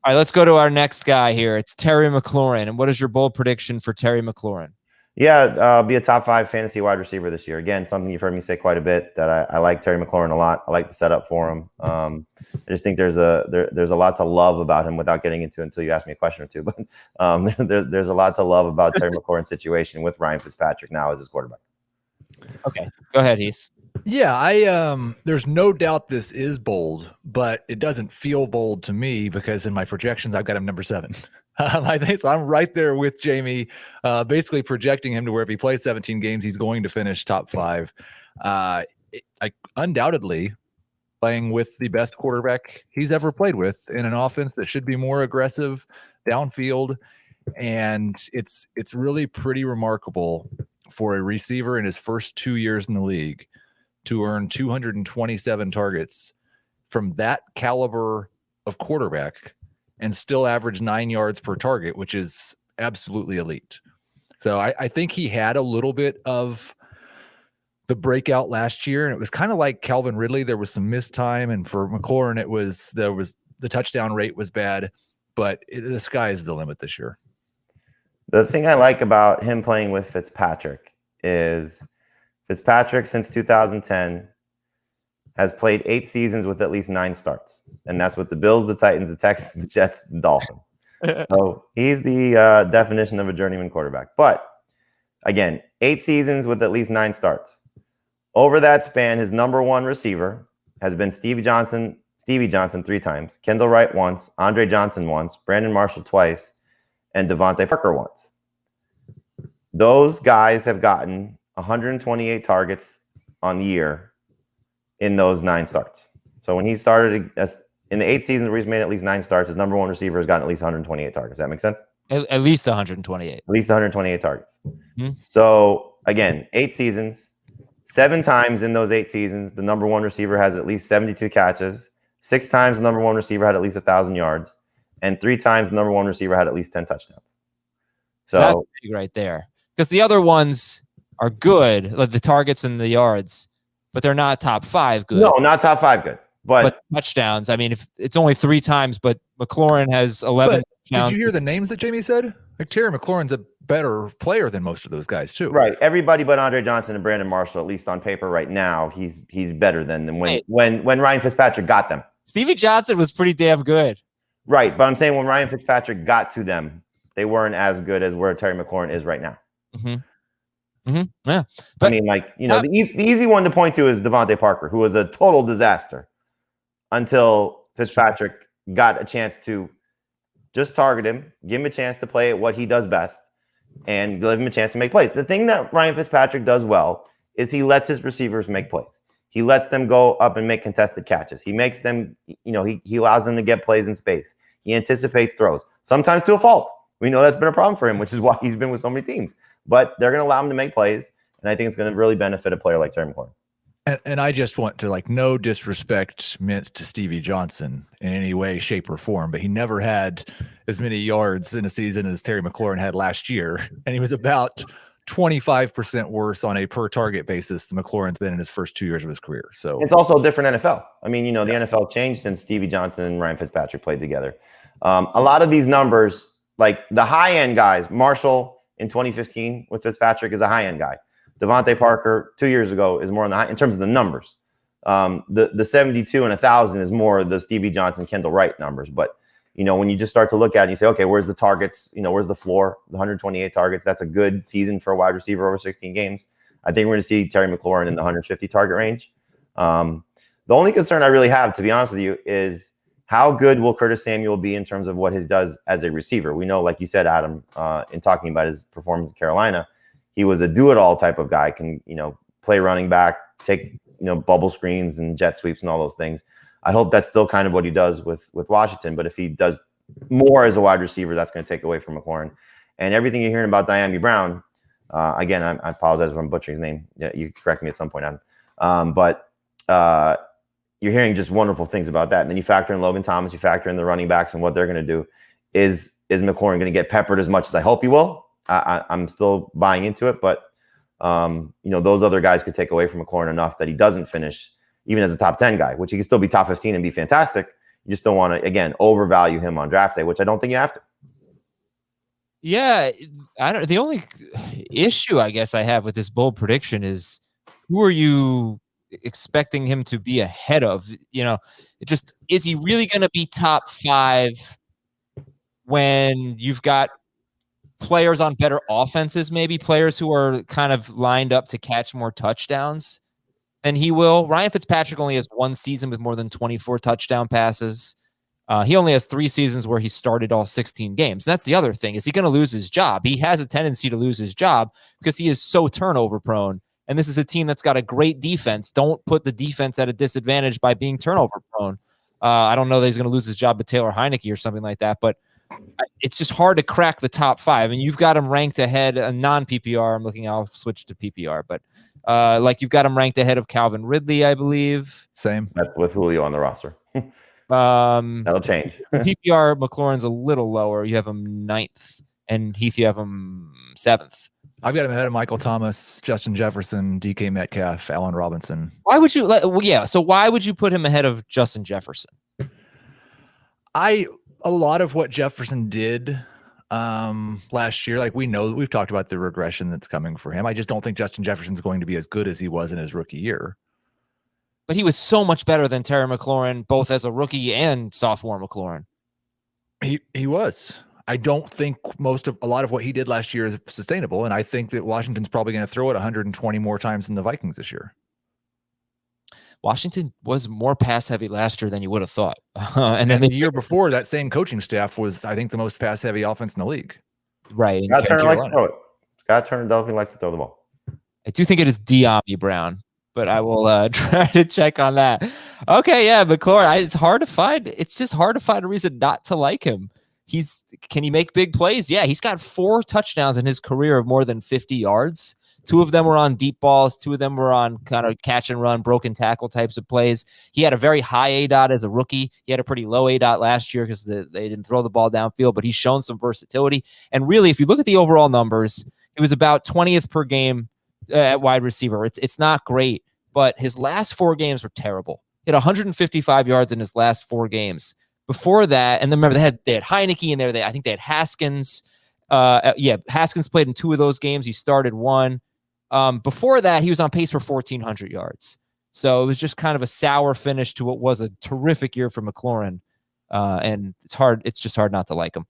All right, let's go to our next guy here. It's Terry McLaurin. And what is your bold prediction for Terry McLaurin? Yeah, be a top 5 fantasy wide receiver this year. Again, something you've heard me say quite a bit, that I like Terry McLaurin a lot. I like the setup for him. I just think there's a lot to love about him without getting into it until you ask me a question or two. But there's a lot to love about Terry McLaurin's situation with Ryan Fitzpatrick now as his quarterback. Okay, go ahead, Heath. Yeah, there's no doubt this is bold, but it doesn't feel bold to me because in my projections, I've got him number 7. I think so. I'm right there with Jamey, basically projecting him to where if he plays 17 games, he's going to finish top 5. Undoubtedly playing with the best quarterback he's ever played with in an offense that should be more aggressive downfield. And it's really pretty remarkable for a receiver in his first 2 years in the league to earn 227 targets from that caliber of quarterback and still average 9 yards per target, which is absolutely elite. So I think he had a little bit of the breakout last year, and it was kind of like Calvin Ridley. There was some missed time, and for McLaurin, the touchdown rate was bad, but the sky is the limit this year. The thing I like about him playing with Fitzpatrick is Fitzpatrick, since 2010, has played 8 seasons with at least 9 starts. And that's with the Bills, the Titans, the Texans, the Jets, the Dolphins. So he's the definition of a journeyman quarterback. But again, 8 seasons with at least 9 starts. Over that span, his number 1 receiver has been Stevie Johnson 3 times, Kendall Wright once, Andre Johnson once, Brandon Marshall twice, and Devontae Parker once. Those guys have gotten 128 targets on the year in those 9 starts. So when he started in the 8 seasons where he's made at least 9 starts, his number 1 receiver has gotten at least 128 targets. Does that make sense? At least 128. At least 128 targets. Mm-hmm. So again, 8 seasons, 7 times in those 8 seasons, the number 1 receiver has at least 72 catches. 6 times the number 1 receiver had at least 1,000 yards, and 3 times the number 1 receiver had at least 10 touchdowns. So that's big right there, because the other ones are good, like the targets and the yards, but they're not top 5 good. No, not top 5 good. But touchdowns, I mean, if it's only 3 times, but McLaurin has 11 touchdowns. Did you hear the names that Jamey said? Like Terry McLaurin's a better player than most of those guys too. Right. Everybody but Andre Johnson and Brandon Marshall, at least on paper right now, he's better than them when Ryan Fitzpatrick got them. Stevie Johnson was pretty damn good. Right. But I'm saying when Ryan Fitzpatrick got to them, they weren't as good as where Terry McLaurin is right now. Mm-hmm. Mm-hmm. Yeah. But, I mean, like, the easy one to point to is Devontae Parker, who was a total disaster until Fitzpatrick got a chance to just target him, give him a chance to play at what he does best, and give him a chance to make plays. The thing that Ryan Fitzpatrick does well is he lets his receivers make plays. He lets them go up and make contested catches. He makes them, he allows them to get plays in space. He anticipates throws, sometimes to a fault. We know that's been a problem for him, which is why he's been with so many teams. But they're going to allow him to make plays, and I think it's going to really benefit a player like Terry McLaurin. And I just want to, no disrespect meant to Stevie Johnson in any way, shape, or form, but he never had as many yards in a season as Terry McLaurin had last year, and he was about 25% worse on a per target basis than McLaurin's been in his first 2 years of his career. So it's also a different NFL. I mean, the NFL changed since Stevie Johnson and Ryan Fitzpatrick played together. A lot of these numbers, like the high-end guys, Marshall in 2015 with Fitzpatrick is a high-end guy. Devontae Parker 2 years ago is more on the high in terms of the numbers. The 72 and 1,000 is more the Stevie Johnson, Kendall Wright numbers. But when you just start to look at it, and you say, okay, where's the targets? Where's the floor? The 128 targets. That's a good season for a wide receiver over 16 games. I think we're going to see Terry McLaurin in the 150 target range. The only concern I really have, to be honest with you, is how good will Curtis Samuel be in terms of what he does as a receiver? We know, like you said, Adam, in talking about his performance in Carolina, he was a do-it-all type of guy. Can play running back, take bubble screens and jet sweeps and all those things. I hope that's still kind of what he does with Washington. But if he does more as a wide receiver, that's going to take away from McLaurin. And everything you're hearing about Diami Brown, again, I apologize if I'm butchering his name. Yeah, you can correct me at some point, Adam. But you're hearing just wonderful things about that. And then you factor in Logan Thomas, you factor in the running backs and what they're going to do. Is McLaurin going to get peppered as much as I hope he will? I'm still buying into it, but those other guys could take away from McLaurin enough that he doesn't finish even as a top 10 guy, which he can still be top 15 and be fantastic. You just don't want to, again, overvalue him on draft day, which I don't think you have to. Yeah, the only issue I guess I have with this bold prediction is who are you expecting him to be ahead of? Is he really going to be top 5 when you've got players on better offenses, maybe players who are kind of lined up to catch more touchdowns than he will? Ryan Fitzpatrick only has 1 season with more than 24 touchdown passes. He only has 3 seasons where he started all 16 games. And that's the other thing. Is he going to lose his job? He has a tendency to lose his job because he is so turnover prone. And this is a team that's got a great defense. Don't put the defense at a disadvantage by being turnover prone. I don't know that he's going to lose his job with Taylor Heineke or something like that, but it's just hard to crack the top 5. And you've got him ranked ahead, a non-PPR. I'll switch to PPR, but you've got him ranked ahead of Calvin Ridley, I believe. Same. That's with Julio on the roster. That'll change. PPR, McLaurin's a little lower. You have him 9th, and Heath, you have him 7th. I've got him ahead of Michael Thomas, Justin Jefferson, DK Metcalf, Allen Robinson. Why would you? So why would you put him ahead of Justin Jefferson? A lot of what Jefferson did last year, we've talked about the regression that's coming for him. I just don't think Justin Jefferson's going to be as good as he was in his rookie year. But he was so much better than Terry McLaurin, both as a rookie and sophomore McLaurin. He was. I don't think a lot of what he did last year is sustainable, and I think that Washington's probably going to throw it 120 more times than the Vikings this year. Washington was more pass heavy last year than you would have thought. And then the year before, that same coaching staff was, I think, the most pass heavy offense in the league. Right. Scott Turner likes to throw it. Scott Turner definitely likes to throw the ball. I do think it is De'Ami Brown, but I will try to check on that. Okay, yeah, McLaurin. It's hard to find. It's just hard to find a reason not to like him. Can he make big plays? Yeah, he's got 4 touchdowns in his career of more than 50 yards. 2 of them were on deep balls. 2 of them were on kind of catch and run, broken tackle types of plays. He had a very high ADOT as a rookie. He had a pretty low ADOT last year because they didn't throw the ball downfield, but he's shown some versatility. And really, if you look at the overall numbers, it was about 20th per game at wide receiver. It's not great, but his last 4 games were terrible. He had 155 yards in his last 4 games. Before that, and then remember they had Heineke in there. I think they had Haskins. Haskins played in 2 of those games. He started 1. Before that, he was on pace for 1,400 yards. So it was just kind of a sour finish to what was a terrific year for McLaurin. And it's just hard not to like him.